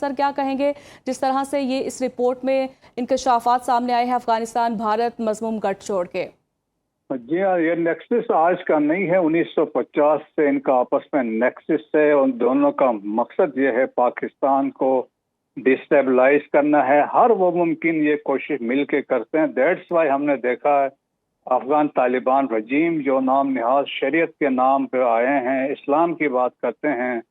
Sir क्या कहेंगे जिस तरह से ये इस रिपोर्ट में इंकशाफात सामने आए हैं अफगानिस्तान भारत मज़मूम गठ छोड़ के? जी हाँ, ये नेक्सस आज का नहीं है, 1950 से इनका आपस में नेक्सस है और दोनों का मकसद ये है पाकिस्तान को डिस्टेबलाइज करना है। हर वो मुमकिन ये कोशिश मिल के करते हैं। दैट्स वाई हमने देखा है अफगान तालिबान रजीम जो नाम निहाज शरीयत के नाम पे आए हैं, इस्लाम की बात करते हैं,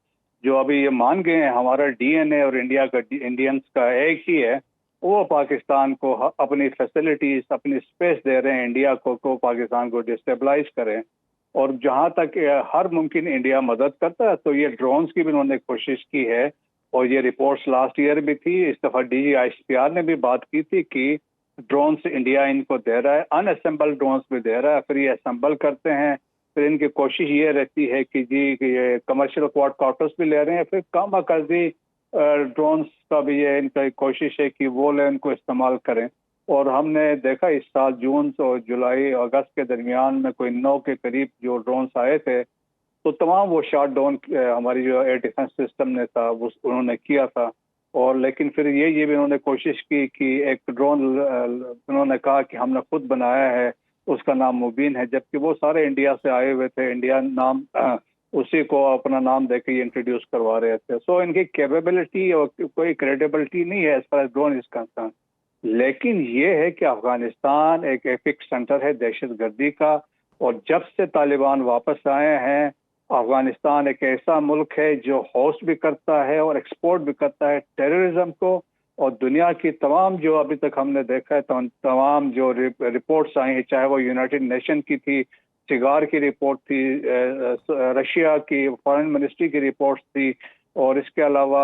जो अभी ये मान गए हैं हमारा डीएनए और इंडियंस का एक ही है, वो पाकिस्तान को अपनी फैसिलिटीज अपनी स्पेस दे रहे हैं इंडिया को पाकिस्तान को डिस्टेबलाइज करें। और जहां तक हर मुमकिन इंडिया मदद करता है, तो ये ड्रोन्स की भी उन्होंने कोशिश की है और ये रिपोर्ट्स लास्ट ईयर भी थी। इस दफा DGICPR ने भी बात की थी कि ड्रोन्स इंडिया इनको दे रहा है, अनअसेंबल ड्रोन्स भी दे रहा है, फिर ये असेंबल करते हैं, फिर इनकी कोशिश ये रहती है कि ये कमर्शियल क्वाड क्वार्टर्स भी ले रहे हैं, फिर कम अकर्जी ड्रोन्स का भी ये इनका कोशिश है कि वो इनको इस्तेमाल करें। और हमने देखा इस साल जून और जुलाई अगस्त के दरमियान में कोई 9 के करीब जो ड्रोन्स आए थे, तो तमाम वो शॉट डाउन हमारी जो एयर डिफेंस सिस्टम ने था वो उन्होंने किया था। और लेकिन फिर ये भी उन्होंने कोशिश की कि एक ड्रोन उन्होंने कहा कि हमने खुद बनाया है, उसका नाम मुबीन है, जबकि वो सारे इंडिया से आए हुए थे, इंडिया नाम उसी को अपना नाम देके इंट्रोड्यूस करवा रहे थे। सो इनकी कैपेबिलिटी और कोई क्रेडिबिलिटी नहीं है as far as drone is concern. लेकिन ये है कि अफगानिस्तान एक एपिक सेंटर है दहशतगर्दी का, और जब से तालिबान वापस आए हैं अफगानिस्तान एक ऐसा मुल्क है जो होस्ट भी करता है और एक्सपोर्ट भी करता है टेररिज्म को। और दुनिया की तमाम जो अभी तक हमने देखा है तमाम जो रिपोर्ट्स आई हैं, चाहे वो यूनाइटेड नेशन की थी, सिगार की रिपोर्ट थी, रशिया की फॉरेन मिनिस्ट्री की रिपोर्ट्स थी, और इसके अलावा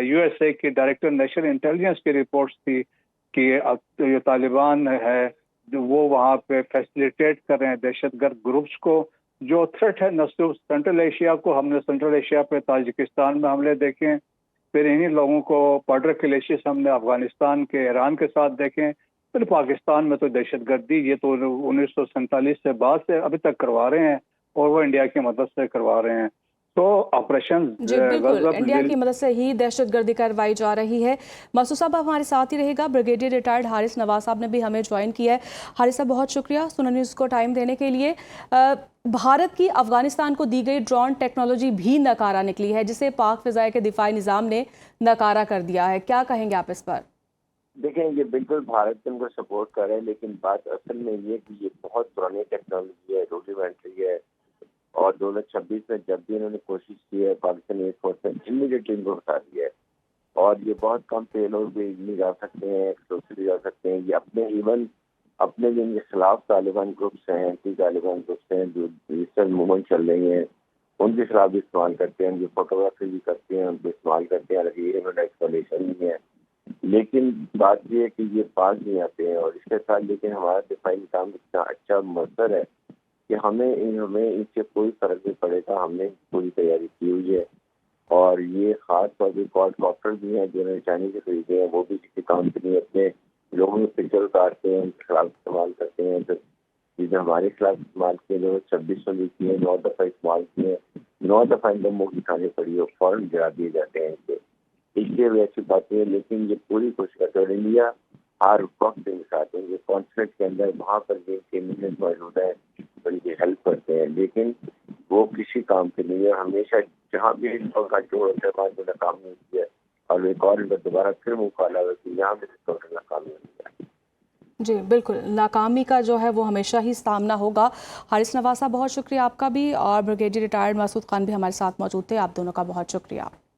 USA की डायरेक्टर नेशनल इंटेलिजेंस की रिपोर्ट्स थी कि जो तालिबान है वो वहाँ पे फैसिलिटेट कर रहे हैं दहशतगर्द ग्रुप्स को। जो थ्रेट है न सिर्फ सेंट्रल एशिया को, हमने सेंट्रल एशिया पे ताजिकिस्तान में हमले देखे, फिर इन्हीं लोगों को बॉर्डर क्लैशेस हमने अफगानिस्तान के ईरान के साथ देखें, फिर पाकिस्तान में तो दहशतगर्दी ये तो 1947 से बाद से अभी तक करवा रहे हैं और वो इंडिया की मदद से करवा रहे हैं। तो ऑपरेशन जी बिल्कुल इंडिया की मदद से ही दहशतगर्दी करवाई जा रही है। मसूद साहब हमारे साथ ही रहेगा। ब्रिगेडियर रिटायर्ड हारिस नवाज साहब ने भी हमें ज्वाइन किया है। हारिस साहब बहुत शुक्रिया सुना न्यूज़ को टाइम देने के लिए। भारत की अफगानिस्तान को दी गई ड्रोन टेक्नोलॉजी भी नकारा निकली है, जिसे पाक फिजाई के दिफाई निज़ाम ने नकारा कर दिया है। क्या कहेंगे आप इस पर? देखें, ये बिल्कुल भारत उनको सपोर्ट कर रहे हैं, लेकिन बात असल में ये कि ये बहुत पुरानी टेक्नोलॉजी है, रूडिमेंट्री है, और 2026 में जब भी इन्होंने कोशिश की है पाकिस्तान एयरफोर्स ने इमीडिएटली इनको हटा दिया है। और ये बहुत कम पेलोड भी नहीं जा सकते हैं, एक्सप्लोसिव जा सकते हैं। ये अपने जो इनके खिलाफ तालिबान ग्रुप्स हैं, एंटी तालिबान ग्रुप्स हैं जो ईस्टर्न मूवमेंट चल रही हैं, उनके खिलाफ भी इस्तेमाल करते हैं, उनकी फोटोग्राफी भी करते हैं, उनको इस्तेमाल करते हैं। ये इन्होंने एक्सप्लेनेशन नहीं है, लेकिन बात ये है कि ये पास नहीं आते हैं। और इसके साथ लेकिन हमारा दिफाई निज़ाम इतना अच्छा मसर है कि हमें इनसे कोई फर्क नहीं पड़ेगा। हमने पूरी तैयारी की हुई है, और ये खास तौर पर क्वाडकॉप्टर भी हैं जो चाइनीज से खरीदे हैं, वो भी किसी काम के लिए अपने लोगों में पिक्चर उतारते हैं, उनके खिलाफ इस्तेमाल करते हैं। तो चीज़ें हमारे खिलाफ इस्तेमाल किए, जो 2600 भी किए, 9 दफ़ा इस्तेमाल किए, 9 दफ़ा इन लोगों की खाने पड़ी और फौरन गिरा दिए जाते हैं इनसे। इसलिए भी अच्छी बात है, लेकिन ये पूरी कोशिश करते हैं। और इंडिया हर वक्त इनके साथ है, ये कॉन्फ्लिक्ट के अंदर वहाँ पर भी इनके मिलत मौजूद है, उनकी हेल्प करते हैं, लेकिन वो किसी काम के नहीं है। हमेशा जहाँ भी का जोड़ होता है वहाँ जो नाकाम नहीं किया, और एक और दोबारा फिर मुकाला हुआ कि यहाँ भी टोटल नाकाम नहीं किया। जी बिल्कुल, नाकामी का जो है वो हमेशा ही सामना होगा। हारिस नवाज साहब बहुत शुक्रिया आपका भी, और ब्रिगेडियर रिटायर्ड मसूद खान भी हमारे साथ मौजूद थे। आप दोनों का बहुत शुक्रिया।